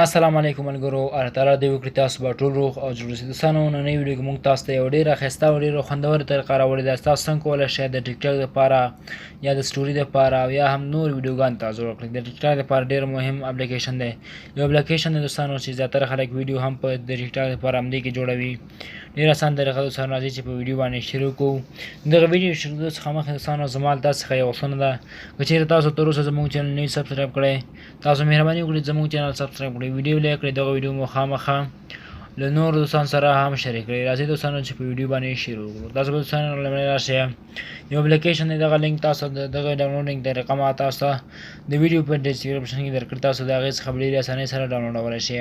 السلام علیکم ملګرو الله تعالی دې وکړي تاسو به ټول روغ او جوړ اوسئ. دوستانو نننۍ ویډیو کې موږ تاسو ته یو ډېره ښایسته او ډېره خوندوره طریقه راوړې ده چې تاسو څنګه کولی شئ د ټیک ټاک دپاره یا د سټوري دپاره او یا هم نور ویډیوګانو تاسو جوړ کړئ. د ټیک ټاک دپاره ډېر مهم اپلیکیشن دی. یو اپلیکیشن دی دوستانو چې زیاتره خلک ویډیو هم په د ټیک ټاک دپاره همدې کې جوړوي. ډېر اسان طریقه دوستانو راځي چې په ویډیو باندې شروع کوو. دغه ویډیو شروع څخه مخکې دوستانو زما له تاسو څخه یو غوښتنه ده که چېرې تاسو تر اوسه زموږ چینل نه وي سبسکرایب کړی تاسو مهرباني وکړئ زموږ چینل سبسکرایب کړئ ویډیو لایک کړئ دغه ویډیو مو خامخا له نورو دوستانو سره هم شریک کړئ. راځئ دوستانو چې په ویډیو باندې شروع کړو. تاسو به دوستانو لومړی راشئ یو اپلیکیشن دی دغه لینک تاسو دغه ډاونلوډینګ طریقه ما تاسو ته د ویډیو په ډسکرپشن کې درکړی تاسو د هغې څخه په ډېرې اسانۍ سره ډاونلوډولی شئ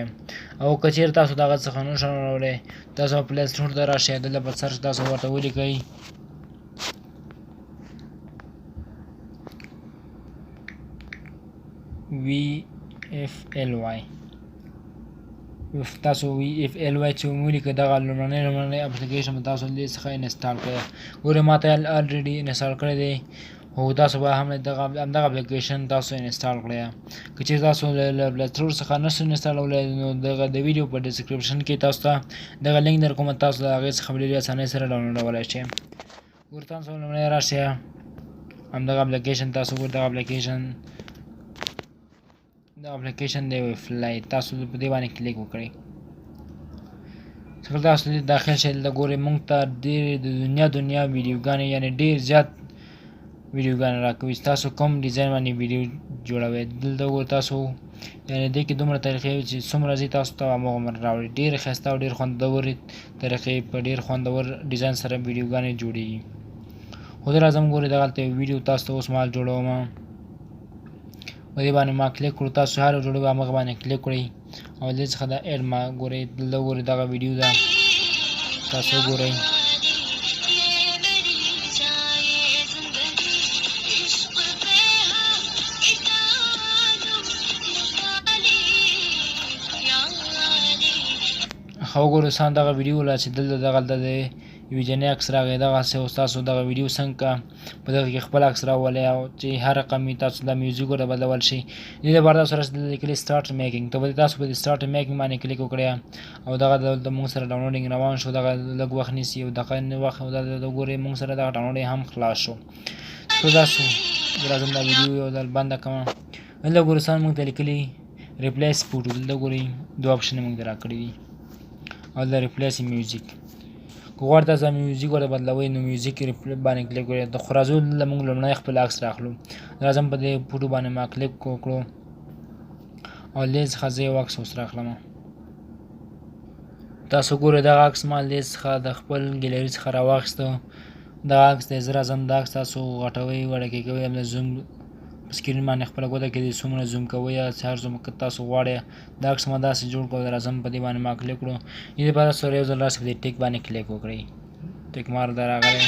او که چېرې تاسو د هغه څخه نه شئ ډاونلوډولی تاسو پلی سټور ته راشئ دلته په سرچ تاسو ورته ولیکئ VFLY تاسو VFLY چې ولیکئ دغه لومړنی اپلیکیشن به تاسو دې څخه انسټال کړئ. ګورئ ما ته الریډي انسټال کړی دی خو تاسو به هم همدغه اپلیکیشن تاسو انسټال کړئ. که چېرې تاسو له پلی سټور څخه نه شئ انسټالولی نو دغه د ویډیو په ډسکرپشن کې تاسو ته دغه لینک درکوم تاسو د هغې څخه په ډېرې اسانۍ سره ډاونلوډولی شئ. ګورئ تاسو لومړی راشئ همدغه اپلیکیشن تاسو ګورئ دغه اپلیکیشن دی فلای تاسو په دې باندې کلیک وکړئ. څنګه تاسو دې داخل شئ دلته ګورئ موږ ته ډېرې د دنیا ویډیوګانې یعنې ډېر زیات ویډیوګانې راکوي چې تاسو کوم ډیزاین باندې ویډیو جوړوئ. دلته ګورئ تاسو یعنې دې کې دومره طریقې چې څومره ځي تاسو ته هماغومره راوړي. ډېرې ښایسته او ډېر خوندورې طریقې په ډېر خوندور ډیزاین سره ویډیوګانې جوړېږي. خو زه راځم ګورئ دغلته یو ویډیو تاسو ته اوس مهال جوړومه په دې باندې ما کلیک کړو. تاسو هر یو جوړوي همغه باندې کلیک کړئ او دې څخه د اډ ما ګورئ دلته ګورئ دغه ویډیو ده تاسو ګورئ ښه وګورئ دوستان دغه ویډیو له چې دلته د یوې جنۍ عکس راغی دغسې اوس تاسو دغه ویډیو څنګه په دغه کې خپل عکس راولئ او چې هر رقم وي تاسو دا میوزیک ورته بدلول شئ. دې لپاره تاسو راشئ دلته لیکلي سټارټ میکینګ ته به تاسو په دې سټارټ میکینګ باندې کلیک وکړئ او دغه دلته موږ سره ډاونلوډینګ روان شو. دغه لږ وخت نیسي او دغه وخت دلته ګورئ موږ سره دغه ډاونلوډینګ هم خلاص شو. څو تاسو راځم دا ویډیو یو ځل بنده کړم. دلته ګورئ دوستان موږ ته لیکلي ریپلیس فوټو دلته ګورئ دوه اپشنې موږ ته راکړي دي او د ریپلیس میوزیک که غواړئ تاسو میوزیک ورته بدلوئ نو میوزیک باندې کلیک وکړئ. خو راځو دلته موږ لومړی خپل عکس راخلو. راځم په دې فوټو باندې ما کلیک وکړو او دې څخه زه یو عکس اوس راخلم. تاسو ګورئ دغه عکس ما دې څخه د خپل ګیلري څخه راواخیسته. دغه عکس دی زه راځم دا عکس تاسو غټوئ وړکې کوئ همدا زوم په سکرین باندې خپله ګوته کې دې څومره زوم کوئ یا هر څومره که تاسو غواړئ دا عکس ما داسې جوړ کړو. راځم په دې باندې ما کلیک کړو. دې لپاره سره یو ځل راسئ په دې ټیک باندې کلیک وکړئ. ټیک مار دا راغلی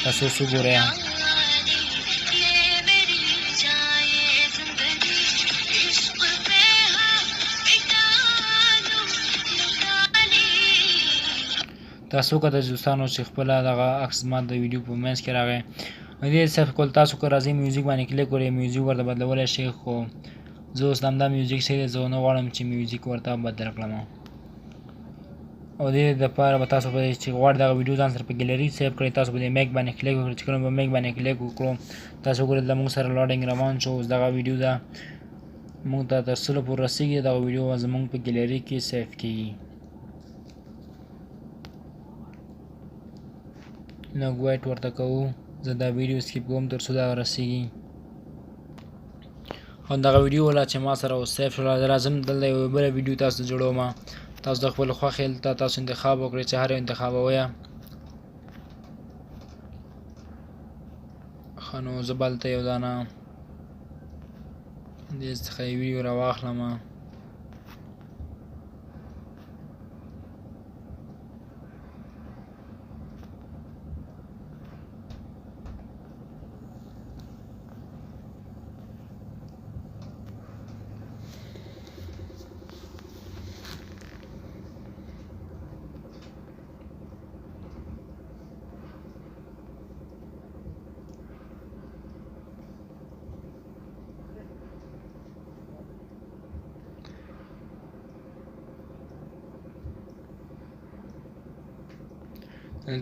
تاسو اوس وګورئ تاسو که د دوستانو چې خپله دغه عکس ما د ویډیو په منځ کې راغی دې صرف کول تاسو که راځئ میوزیک باندې کلیک کړئ میوزیک ورته بدلولی شئ خو زه اوس همدا میوزیک ښه دی زه نه غواړم چې میوزیک ورته بدل کړم او دې دپاره به تاسو به چې غواړئ دغه ویډیو ځان سره په ګیلري سیف کړئ تاسو به دې میک باندې کلیک وکړئ. چې کله به میک باندې کلیک وکړو تاسو ګورئ دلته موږ سره لوډینګ روان شو. اوس دغه ویډیو ده موږ ته تر سلو پورې رسېږي دغه ویډیو زموږ په ګیلري کې سیف کېږي. لږ وایټ ورته کوو زه دا ویډیو سکیپ کوم تر څو دا رسېږي او دغه ویډیو لا چې ما سره اوس سیف شوله. راځم دلته یوه بله ویډیو تاسو ته جوړوم. تاسو د خپل خوښې ته تاسو انتخاب وکړئ چې هر یو انتخابوئ. ښه نو زه به هلته یو دانه دې څخه یې ویډیو راواخلم.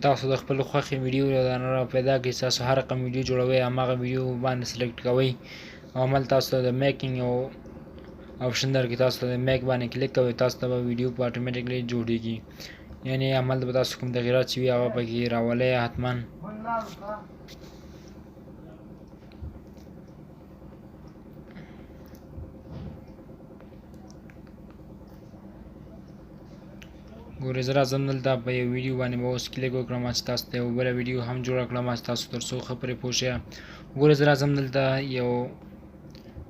تاسو د خپل خوښې ویډیو را پیدا کړئ تاسو هر رقم ویډیو جوړوئ هماغه ویډیو باندې سلیکټ کوئ او عمل تاسو د میکینګ یو آپشن درکړي تاسو د میک باندې کلیک کوئ تاسو ته به ویډیو په اټومیټیکلی جوړیږي یعنی عمل به تاسو کوم تغییرات چې وي هغه پکې راولئ حتما ګورئ زه راځم دلته په یو ویډیو باندې به اوس کلیک وکړم چې تاسو ته یو بله ویډیو هم جوړه کړم چې تاسو تر څو ښه پرې پوه شئ ګورئ زه راځم دلته یو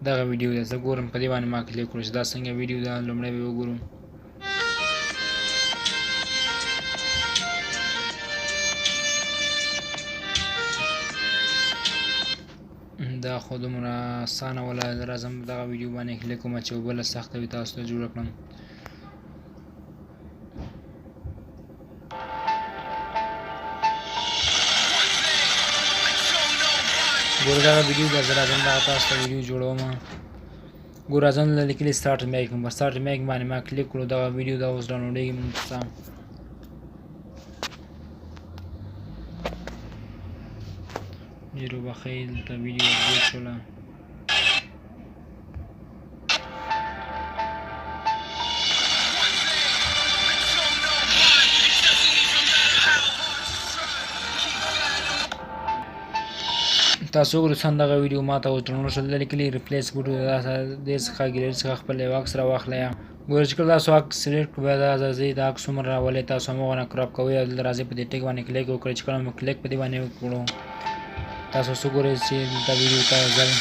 دغه ویډیو ده زه ګورم په دې باندې ما کلیک کړو چې دا څنګه ویډیو ده لومړی به وګورو دا خو دومره اسانه وله زه راځم دغه ویډیو باندې کلیک کوم چې یو بله سخته وي تاسو ته جوړه کړم ګوره دغه ویډیو ده زه راځم دغه تاسو ته ویډیو جوړوم ګوره راځم دلته لیکلي سټارټ میک په سټارټ میک باندې ما کلیک کړو دغه ویډیو دا اوس ډاونلوډېږي موږ ته ډېر وبښئ دلته ویډیو اپډېټ شوله تاسو وګورئ دغه ویډیو ما ته اوس ډاونلوډ شو دلته لیکلي ریپلیس بوټو دې څخه ګیلري څخه خپل یو عکس راواخلئ ګوره چې کله تاسو عکس سلیکټ کړو بیا دا ځئ دا عکس څومره راولئ تاسو هماغه نه کراپ کوئ او دلته راځئ په دې ټیک باندې کلیک وکړئ چې کله مو کلیک په دې باندې وکړو تاسو اوس وګورئ چې دلته ویډیو ته ځئ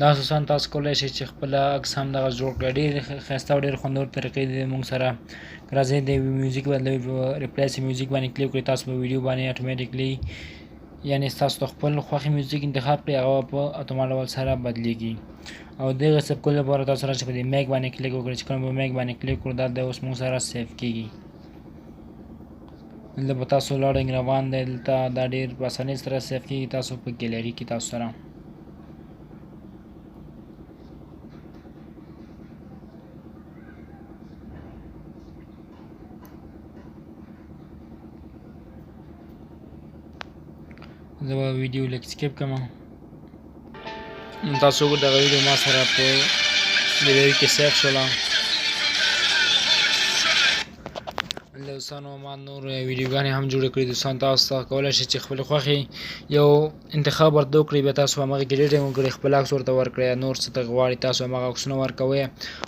دا اساساً تاسو کولی شئ چې خپل عکس هم دغه جوړ کړئ ډېر ښایسته او ډېر خوندور طریقې دي موږ سره راځئ د میوزیک بدلوي په ریپلیس میوزیک باندې کلیک کړئ تاسو په ویډیو باندې اټومیټیکلی یعنی ستاسو د خپل خوښې میوزیک انتخاب کړئ هغه په اتومات ډول سره بدلیږي او دغه ثبت کولو لپاره تاسو راشئ په دې میک باندې کلیک وکړئ چې کله په میک باندې کلیک کړو دا د اوس موږ سره سیف کیږي دلته به تاسو لاډینګ روان دی دلته دا ډېر په اسانۍ سره سیف کیږي تاسو په ګیلري کې تاسو سره زه به ویډیو لږ سکیپ کړم تاسو وګورئ دغه ویډیو ما سره په ګیلري کې سیف شوله دوستانو ما نور ویډیوګانې هم جوړې کړي دوستان تاسو ته کولی شئ چې خپل خوښې یو انتخاب ورته وکړئ بیا تاسو همغه کې ایډیټ وکړئ خپل عکس ورته ورکړئ نور څه ته غواړئ تاسو همغه عکسونه ورکوئ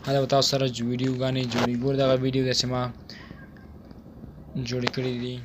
هلته به تاسو سره ویډیوګانې جوړوي ګورئ دغه ویډیو ده چې ما جوړې کړي دي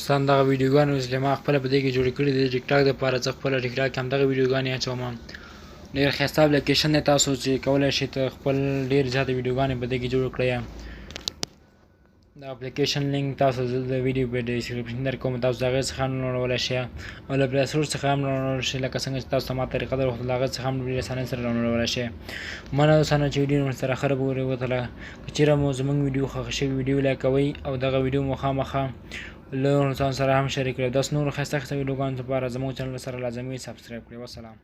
دوستان دغه ویډیوګانې اوس چې ما خپله په دې کې جوړې کړي دي د ټیک ټاک دپاره زه خپله ټیک ټاک کې همدغه ویډیوګانې اچوم ډېر ښایسته اپلیکیشن دی تاسو چې کولی شئ ته خپل ډېر زیاتې ویډیوګانې په دې کې جوړ کړئ د اپلیکیشن لینک تاسو زه د ویډیو په ډسکرپشن درکوم تاسو د هغې څخه هم ډاونلوډولی شئ او له پلی سټور څخه هم ډاونلوډ شئ لکه څنګه چې تاسو ته ما طریقه درښودله هغه څخه هم ډېرې اسانۍ سره ډاونلوډولی شئ مننه دوستانو چې ویډیو مو سره ښه راووتله که چېرې مو زموږ ویډیو خوښه شوي ویډیو لایک کوئ او دغه ویډیو مو خامخا له نورو سره هم شریک کړئ داسې نورو ښایسته ښایسته ویډیوګانو لپاره زموږ چینل سره لازمي سبسکرایب کړئ وسلام